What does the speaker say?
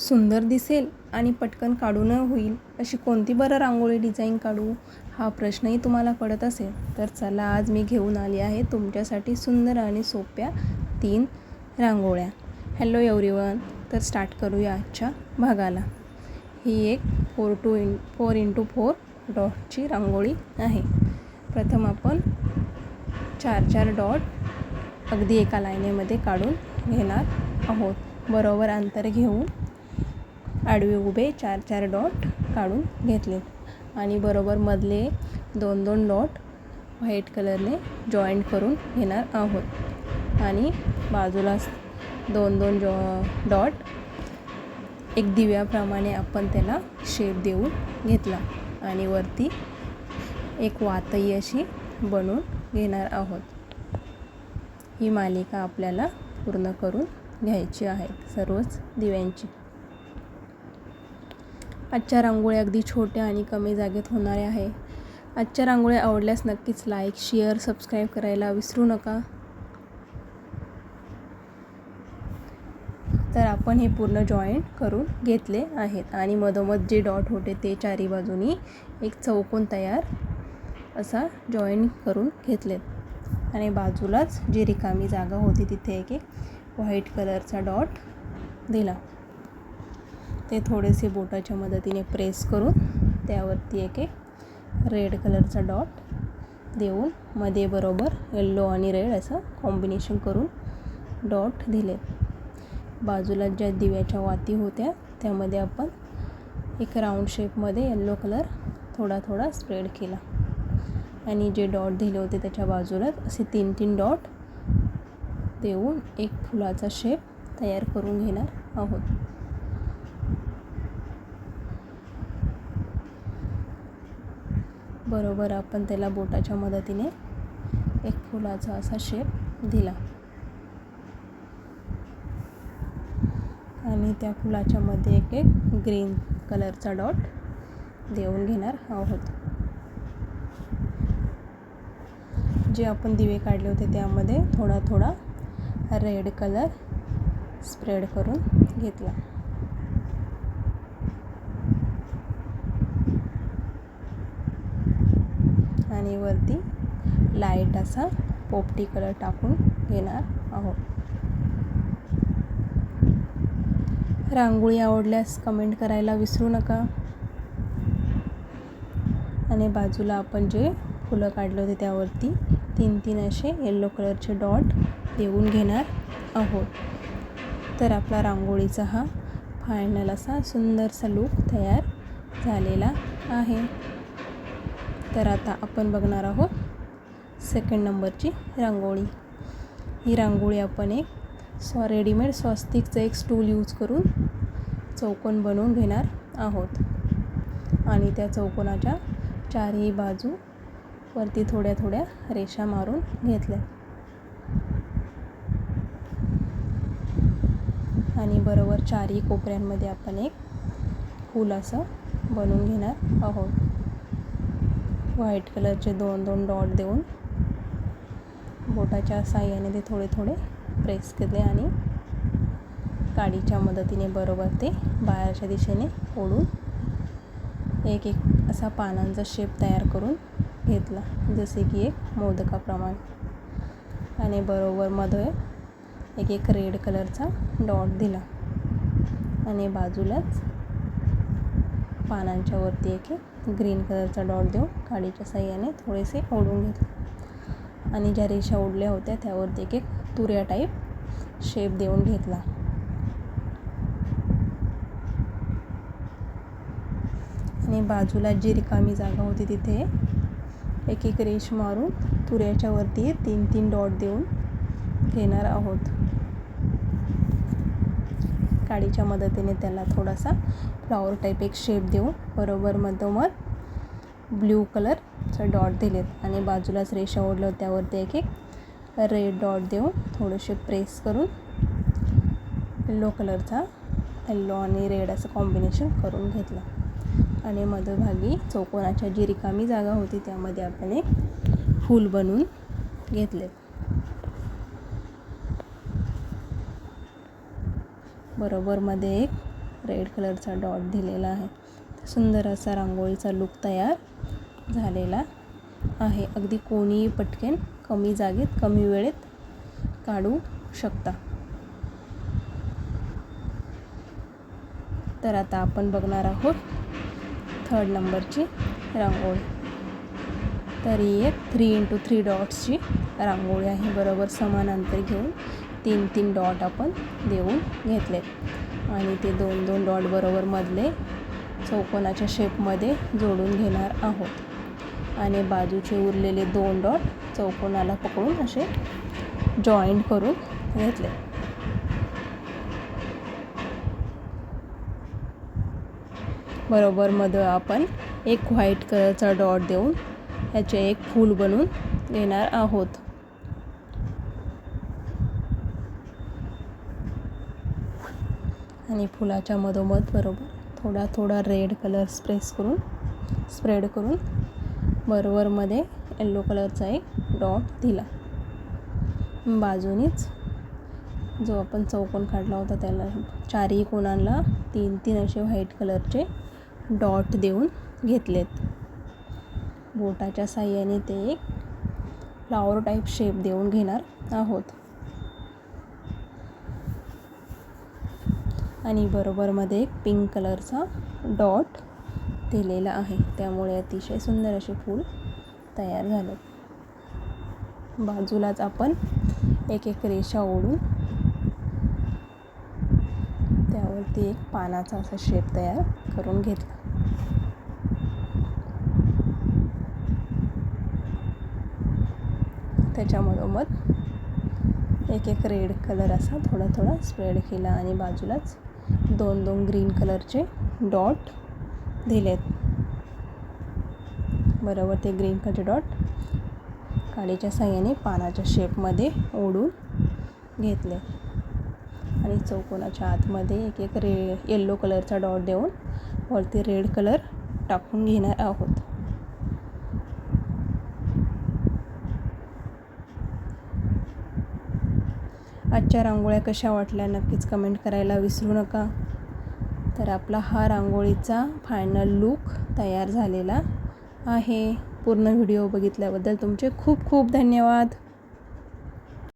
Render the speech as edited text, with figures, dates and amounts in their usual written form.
सुंदर दिसेल आणि पटकन काढून होईल अशी कोणती बरं रांगोळी डिझाईन काढू हा प्रश्नही तुम्हाला पडत असेल तर चला आज मी घेऊन आली आहे तुमच्यासाठी सुंदर आणि सोप्या 3 रांगोळ्या. Hello everyone. तर स्टार्ट करूया आजच्या भागाला. ही एक 4x4 डॉटची रांगोळी आहे. प्रथम आपण 4 डॉट अगदी एका लाईनीमध्ये काढून घेणार आहोत. बरोबर अंतर घेऊन आडवे उभे 4 डॉट काढून घेतलेत आणि बरोबर मधले 2 डॉट व्हाईट कलरने जॉईंट करून घेणार आहोत आणि बाजूला 2 डॉट एक दिव्याप्रमाणे आपण त्याला शेप देऊन घेतला आणि वरती एक वातही अशी बनवून घेणार आहोत. ही मालिका आपल्याला पूर्ण करून घ्यायची आहे सर्वच दिव्यांची. आजच्या रांगोळ्या अगदी छोट्या आणि कमी जागेत होणाऱ्या आहे. आजच्या रांगोळ्या आवडल्यास नक्कीच लाईक, शेअर, सबस्क्राईब करायला विसरू नका. तर आपण हे पूर्ण जॉईंट करून घेतले आहेत आणि मधोमध जे डॉट होते ते चारी बाजूनी एक चौकोन तयार असा जॉईंट करून घेतलेत आणि बाजूलाच जी रिकामी जागा होती तिथे एक व्हाईट कलरचा डॉट दिला. ते थोडेसे बोटाच्या मदतीने प्रेस करून त्यावरती एक रेड कलरचा डॉट देऊन मध्ये बरोबर येल्लो आणि रेड असं कॉम्बिनेशन करून डॉट दिले. बाजूला ज्या दिव्याच्या वाती होत्या त्यामध्ये आपण एक राऊंड शेपमध्ये येल्लो कलर थोडा स्प्रेड केला आणि जे डॉट दिले होते त्याच्या बाजूला असे 3 डॉट देऊन एक फुलाचा शेप तयार करून घेणार आहोत. बरोबर आपण त्याला बोटाच्या मदतीने एक फुलाचा असा शेप दिला आणि त्या फुलाच्या मध्ये एक ग्रीन कलरचा डॉट देऊन घेणार आहोत. जे आपण दिवे काढले होते त्यामध्ये थोडा रेड कलर स्प्रेड करून घेतला आणि वरती लाईट असा पोपटी कलर टाकून घेणार आहोत. रांगोळी आवडल्यास कमेंट करायला विसरू नका आणि बाजूला आपण जे फुलं काढले होते त्यावरती 3 असे येल्लो कलरचे डॉट देऊन घेणार आहोत. तर आपला रांगोळीचा हा फायनल असा सुंदरसा लूक तयार झालेला आहे. तर आता आपण बघणार आहोत सेकंड नंबरची रांगोळी. ही रांगोळी आपण एक रेडीमेड स्वस्तिकचं एक स्टूल यूज करून चौकोन बनवून घेणार आहोत आणि त्या चौकोनाच्या चारही बाजू वरती थोड्या रेषा मारून घेतल्या आणि बरोबर चारही कोपऱ्यांमध्ये आपण एक फूल असं बनवून घेणार आहोत. व्हाईट कलरचे 2 डॉट देऊन बोटाच्या साहाय्याने ते थोडे प्रेस केले आणि काडीच्या मदतीने बरोबर ते बाहेरच्या दिशेने ओढून एक असा पानांचा शेप तयार करून घेतला जसे की एक मोदकाप्रमाणे आणि बरोबर मध्ये एक रेड कलरचा डॉट दिला आणि बाजूलाच पानांच्या वरती एक ग्रीन कलरचा डॉट देऊन काडीच्या साहाय्याने थोडेसे ओढून घेतले आणि ज्या रेषा ओढल्या होत्या त्यावरती एक तुऱ्या टाईप शेप देऊन घेतला आणि बाजूला जी रिकामी जागा होती तिथे एक रेष मारून तुऱ्याच्या वरती 3 डॉट देऊन घेणार आहोत. काडीच्या मदतीने त्याला थोडासा फ्लॉवर टाईप एक शेप देऊन बरोबर मधोमध ब्ल्यू कलरचा डॉट दिलेत आणि बाजूलाच रेषा ओढल्या त्यावरती एक रेड डॉट देऊन थोडेसे प्रेस करून येल्लो आणि रेड असं कॉम्बिनेशन करून घेतलं आणि मध्यभागी चौकोनाच्या जी रिकामी जागा होती त्यामध्ये आपण एक फूल बनवून घेतले. बरोबर मध्ये एक रेड कलरचा डॉट दिलेला आहे. सुंदर असा रांगोळीचा लूक तयार झालेला आहे. अगदी कोणीही पटकन कमी जागेत कमी वेळेत काढू शकता. तर आता आपण बघणार आहोत 3rd नंबरची रांगोळी. तर ही एक 3x3 डॉट्सची रांगोळी आहे. बरोबर समान अंतर घेऊन 3-3 डॉट आपण देऊन घेतले आणि ते 2-2 डॉट बरोबर मधले चौकोनाच्या शेपमध्ये जोडून घेणार आहोत आणि बाजूचे उरलेले 2 डॉट चौकोनाला पकडून असे जॉईंट करून घेतले. बरोबर मध्ये आपण एक व्हाईट कलरचा डॉट देऊन याचे एक फूल बनवून घेणार आहोत. आणि फुलाच्या मधोमध बरोबर थोडा रेड कलर स्प्रेड करून बरोबर मध्ये येलो कलरचा एक डॉट दिला. बाजूनीच जो आपण चौकोन काढला होता त्याला चारही कोणांना 3-3 असे व्हाईट कलरचे डॉट देऊन घेतलेत. बोटाच्या साहाय्याने ते एक फ्लावर टाईप शेप देऊन घेणार आहोत. आणि बरोबर मध्ये एक पिंक कलरचा डॉट दिलेला आहे. त्यामुळे अतिशय सुंदर असे फूल तयार झाले. बाजूलाच आपण एक रेषा ओढून त्यावरती एक पानाचा असा शेप तयार करून घेतला. त्याच्यामधोमध एक रेड कलर असा थोडा स्प्रेड केला आणि बाजूलाच 2-2 ग्रीन कलरचे डॉट दिलेत. बरोबर ते ग्रीन कलरचे डॉट काडीच्या साहाय्याने पानाच्या शेपमध्ये ओढून घेतले आणि चौकोनाच्या आतमध्ये एक येलो कलरचा डॉट देऊन वरती रेड कलर टाकून घेणार आहोत. आजच्या रांगोळ्या कशा वाटल्या नक्कीच कमेंट करायला विसरू नका. तर आपला हा रांगोळीचा फायनल लूक तयार झालेला आहे. पूर्ण व्हिडिओ बघितल्याबद्दल तुमचे खूप खूप धन्यवाद.